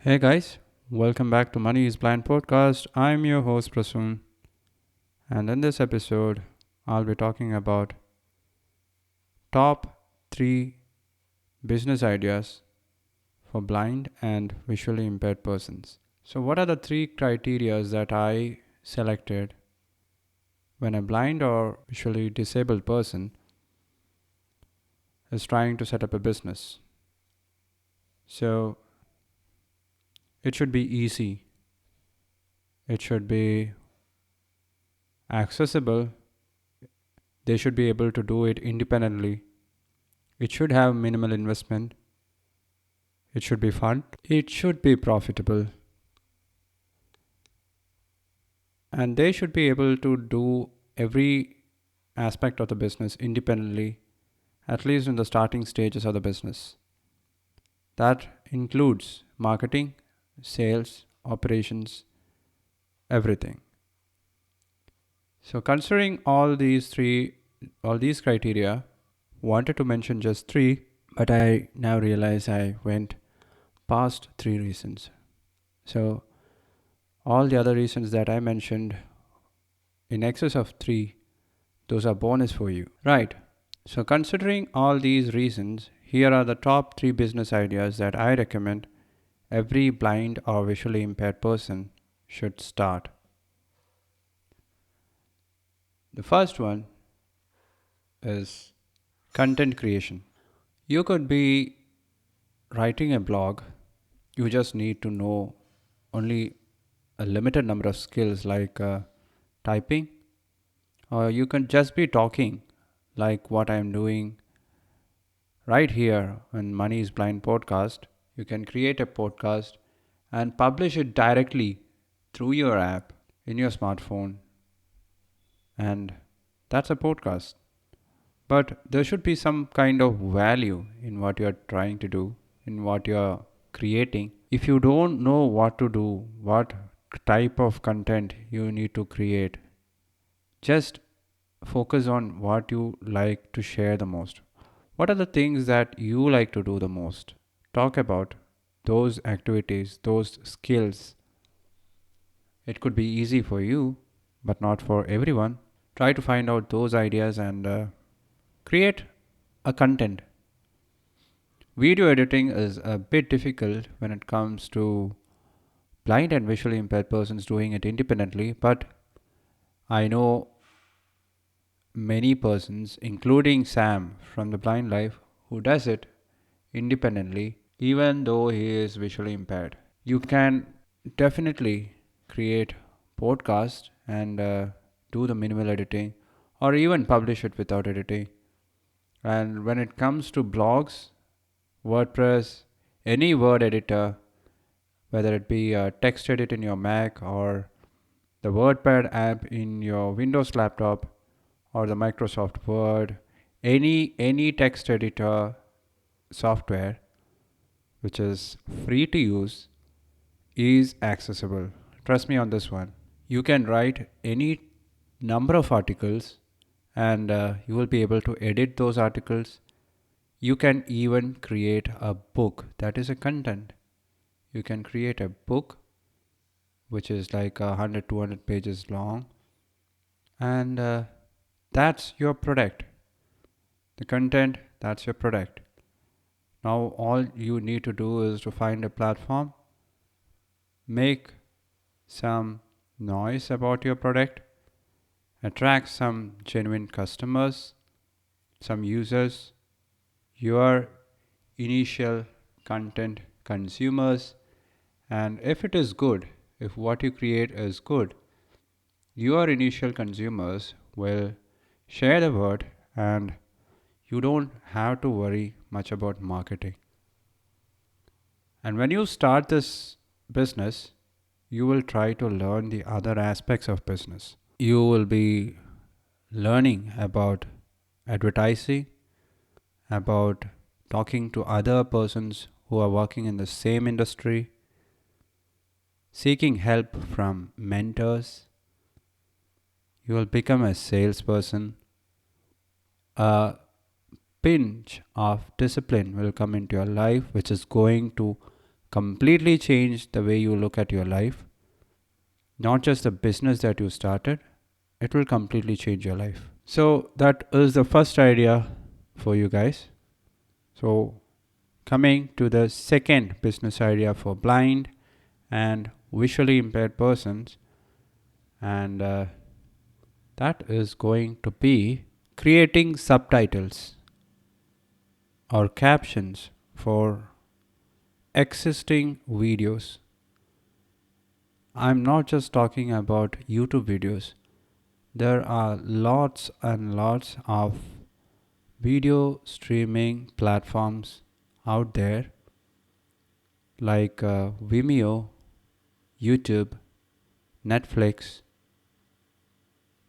Hey guys, welcome back to Money is Blind podcast. I'm your host Prasoon, and in this episode, I'll be talking about top 3 business ideas for blind and visually impaired persons. So, what are the 3 criteria that I selected when a blind or visually disabled person is trying to set up a business? So, it should be easy, it should be accessible, they should be able to do it independently. It should have minimal investment. It should be fun. It should be profitable. And they should be able to do every aspect of the business independently, at least in the starting stages of the business. That includes marketing, sales, operations, everything. So considering all these criteria, wanted to mention just 3, but I now realize I went past 3 reasons. So all the other reasons that I mentioned in excess of 3, those are bonus for you. Right. So considering all these reasons, here are the top 3 business ideas that I recommend every blind or visually impaired person should start. The first one is content creation. You could be writing a blog, you just need to know only a limited number of skills like typing, or you can just be talking like what I'm doing right here on Money is Blind podcast. You can create a podcast and publish it directly through your app in your smartphone, and that's a podcast. But there should be some kind of value in what you're trying to do, in what you're creating. If you don't know what to do, what type of content you need to create, just focus on what you like to share the most. What are the things that you like to do the most? Talk about those activities, those skills. It could be easy for you, but not for everyone. Try to find out those ideas and create a content. Video editing is a bit difficult when it comes to blind and visually impaired persons doing it independently, but I know many persons, including Sam from the Blind Life, who does it independently, even though he is visually impaired. You can definitely create podcast and do the minimal editing, or even publish it without editing. And when it comes to blogs, WordPress, any word editor, whether it be a text edit in your Mac or the WordPad app in your Windows laptop or the Microsoft Word, any text editor software which is free to use is accessible. Trust me on this one. You can write any number of articles and you will be able to edit those articles. You can even create a book that is a content. You can create a book which is like 100 200 pages long, and that's your product. The content, that's your product. Now all you need to do is to find a platform, make some noise about your product, attract some genuine customers, some users, your initial content consumers, and if it is good, if what you create is good, your initial consumers will share the word, and you don't have to worry much about marketing. And when you start this business, you will try to learn the other aspects of business. You will be learning about advertising, about talking to other persons who are working in the same industry, seeking help from mentors. You will become a salesperson. A pinch of discipline will come into your life, which is going to completely change the way you look at your life, not just the business that you started. It will completely change your life. So that is the first idea for you guys. So coming to the second business idea for blind and visually impaired persons, and that is going to be creating subtitles or captions for existing videos. I'm not just talking about YouTube videos. There are lots and lots of video streaming platforms out there like Vimeo, YouTube, Netflix,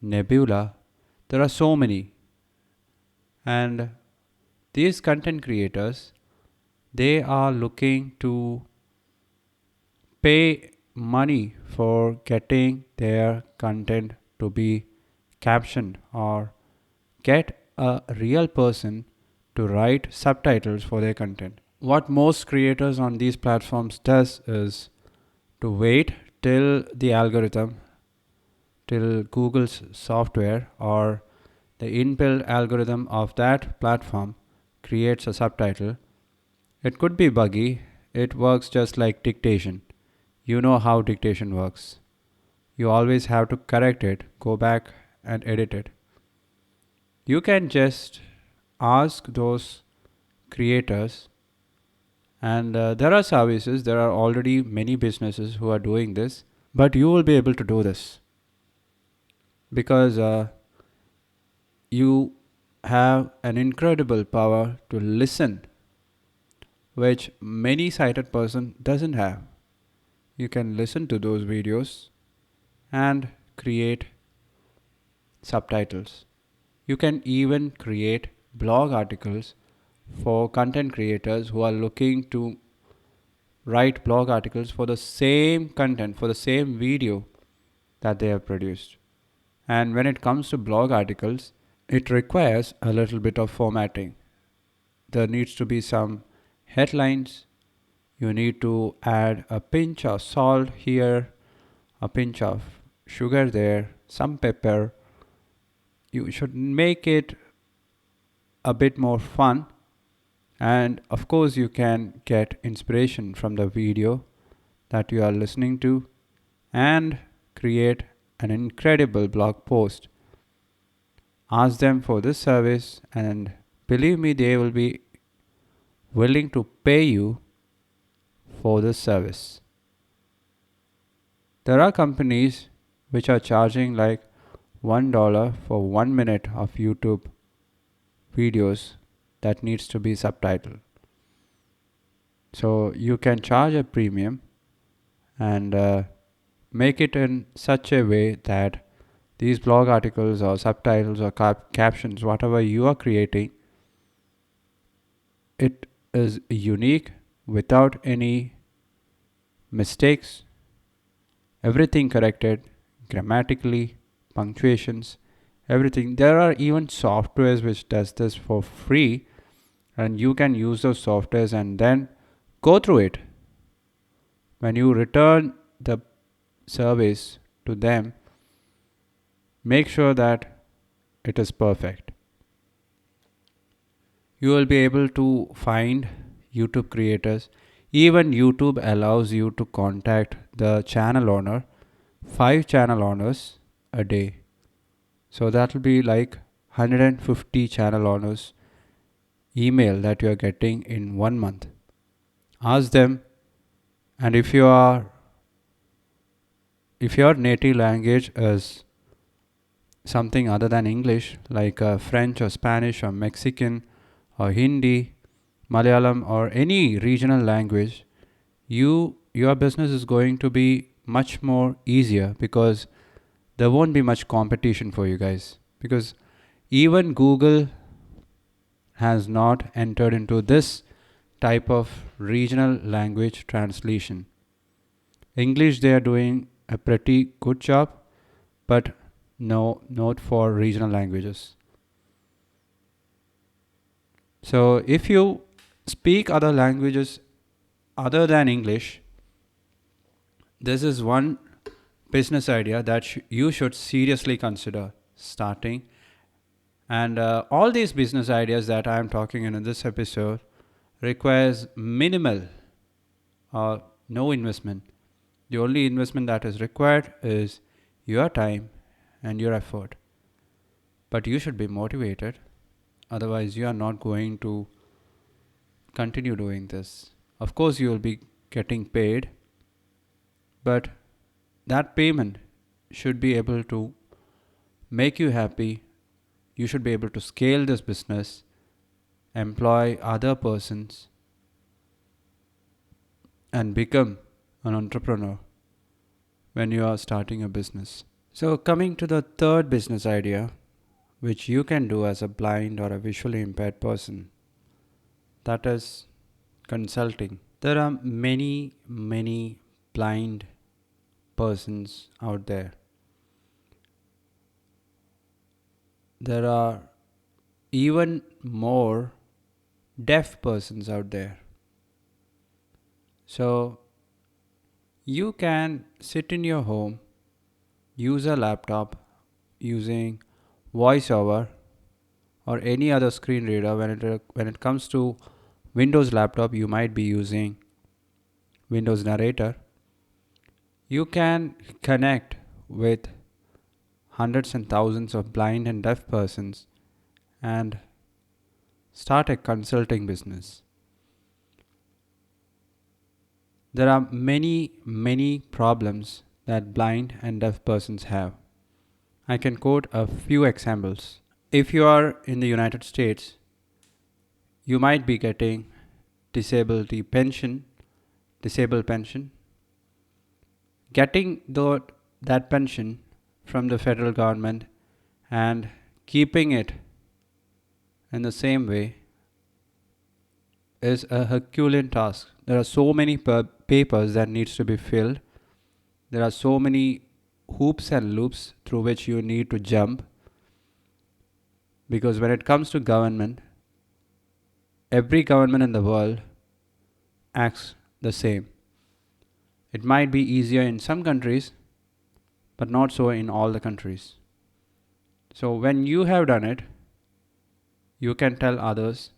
Nebula. There are so many. And these content creators, they are looking to pay money for getting their content to be captioned or get a real person to write subtitles for their content. What most creators on these platforms does is to wait till the algorithm, till Google's software or the inbuilt algorithm of that platform creates a subtitle. It could be buggy. It works just like dictation. You know how dictation works. You always have to correct it, go back and edit it. You can just ask those creators, and there are services, there are already many businesses who are doing this, but you will be able to do this because you have an incredible power to listen, which many sighted person doesn't have. You can listen to those videos and create subtitles. You can even create blog articles for content creators who are looking to write blog articles for the same content, for the same video that they have produced. And when it comes to blog articles, it requires a little bit of formatting. There needs to be some headlines. You need to add a pinch of salt here, a pinch of sugar there, some pepper. You should make it a bit more fun. And of course, you can get inspiration from the video that you are listening to and create an incredible blog post. Ask them for this service, and believe me, they will be willing to pay you for this service. There are companies which are charging like $1 for 1 minute of YouTube videos that needs to be subtitled. So you can charge a premium and make it in such a way that these blog articles or subtitles or captions, whatever you are creating, it is unique without any mistakes, everything corrected grammatically, punctuations, everything. There are even softwares which does this for free, and you can use those softwares and then go through it. When you return the service to them, make sure that it is perfect. You will be able to find YouTube creators. Even YouTube allows you to contact the channel owner, 5 channel owners a day. So that will be like 150 channel owners email that you are getting in 1 month. Ask them, and if your native language is something other than English, like French or Spanish or Mexican or Hindi, Malayalam or any regional language, your business is going to be much more easier because there won't be much competition for you guys, because even Google has not entered into this type of regional language translation. English, they are doing a pretty good job, but no, not for regional languages. So if you speak other languages other than English, this is one business idea that you should seriously consider starting. And all these business ideas that I am talking in this episode requires minimal or no investment. The only investment that is required is your time and your effort. But you should be motivated, otherwise, you are not going to continue doing this. Of course, you will be getting paid, but that payment should be able to make you happy. You should be able to scale this business, employ other persons, and become an entrepreneur when you are starting a business. So, coming to the third business idea, which you can do as a blind or a visually impaired person, that is consulting. There are many blind persons out there. There are even more deaf persons out there. So you can sit in your home, use a laptop using voiceover or any other screen reader. When it comes to Windows laptop, you might be using Windows Narrator. You can connect with hundreds and thousands of blind and deaf persons and start a consulting business. There are many problems that blind and deaf persons have. I can quote a few examples. If you are in the United States, you might be getting disability pension, disabled pension. Getting that pension from the federal government and keeping it in the same way is a Herculean task. There are so many papers that needs to be filled. There are so many hoops and loops through which you need to jump, because when it comes to government, every government in the world acts the same. It might be easier in some countries, but not so in all the countries. So when you have done it, you can tell others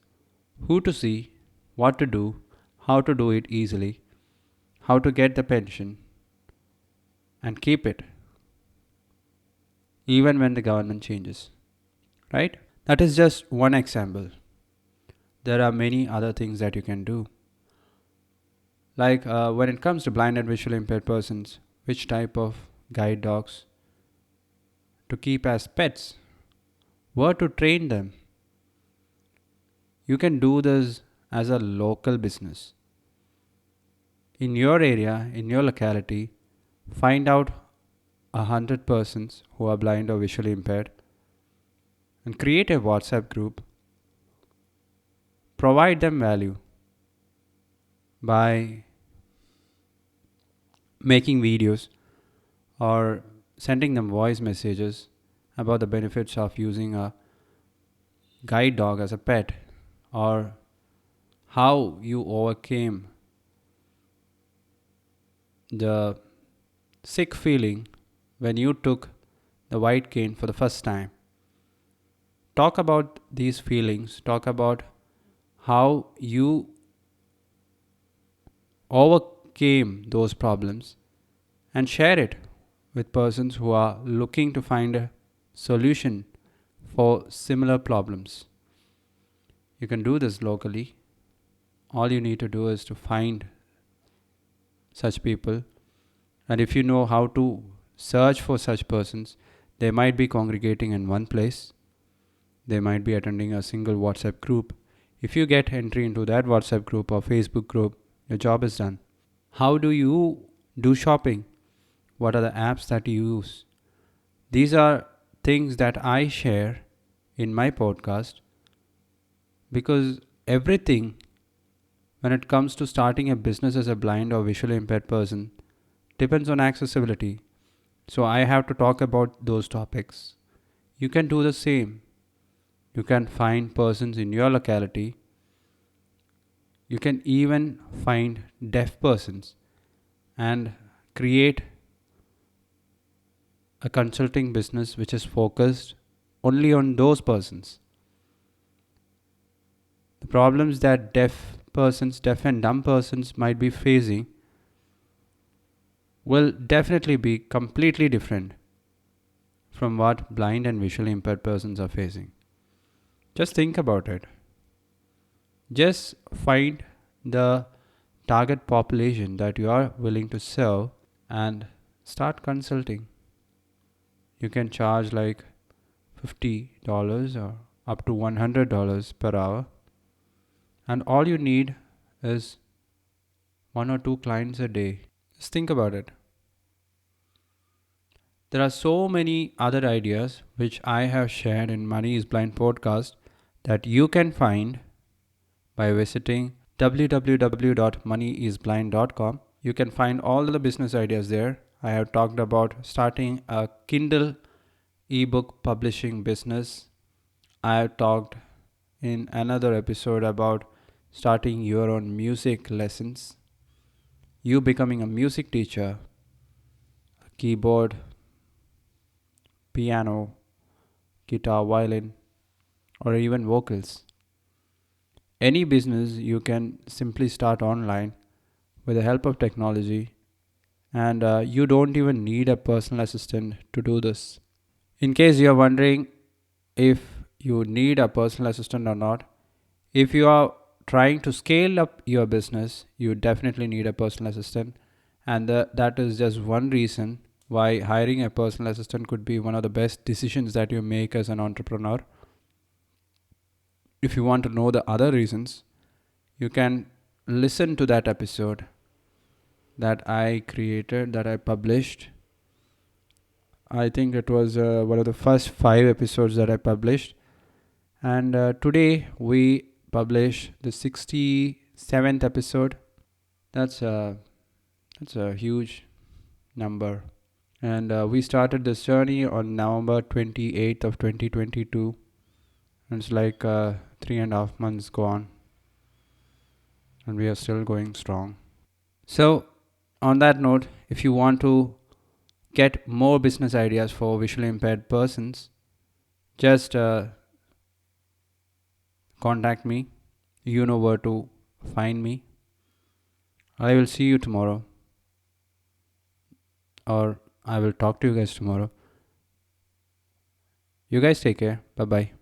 who to see, what to do, how to do it easily, how to get the pension, and keep it even when the government changes. Right? That is just one example. There are many other things that you can do. Like when it comes to blind and visually impaired persons, which type of guide dogs to keep as pets, where to train them. You can do this as a local business. In your area, in your locality, find out 100 persons who are blind or visually impaired and create a WhatsApp group. Provide them value by making videos or sending them voice messages about the benefits of using a guide dog as a pet, or how you overcame the sick feeling when you took the white cane for the first time. Talk about these feelings, talk about how you overcame those problems, and share it with persons who are looking to find a solution for similar problems. You can do this locally. All you need to do is to find such people, and if you know how to search for such persons, they might be congregating in one place. They might be attending a single WhatsApp group. If you get entry into that WhatsApp group or Facebook group, your job is done. How do you do shopping? What are the apps that you use? These are things that I share in my podcast, because everything, when it comes to starting a business as a blind or visually impaired person, depends on accessibility. So I have to talk about those topics. You can do the same. You can find persons in your locality. You can even find deaf persons and create a consulting business which is focused only on those persons. The problems that deaf and dumb persons might be facing will definitely be completely different from what blind and visually impaired persons are facing. Just think about it. Just find the target population that you are willing to serve and start consulting. You can charge like $50 or up to $100 per hour, and all you need is one or two clients a day. Just think about it. There are so many other ideas which I have shared in Money is Blind podcast that you can find by visiting www.moneyisblind.com. You can find all the business ideas there. I have talked about starting a Kindle ebook publishing business. I have talked in another episode about starting your own music lessons, you becoming a music teacher, keyboard, piano, guitar, violin, or even vocals. Any business you can simply start online with the help of technology, and you don't even need a personal assistant to do this. In case you're wondering if you need a personal assistant or not, if you are trying to scale up your business, you definitely need a personal assistant, and that is just one reason why hiring a personal assistant could be one of the best decisions that you make as an entrepreneur. If you want to know the other reasons, you can listen to that episode that I created, that I published. I think it was one of the first 5 episodes that I published. And today we publish the 67th episode. That's a huge number. And we started this journey on November 28th of 2022. And it's like 3.5 months gone. And we are still going strong. So, on that note, if you want to get more business ideas for visually impaired persons, just contact me. You know where to find me. I will see you tomorrow, or I will talk to you guys tomorrow. You guys take care. Bye bye.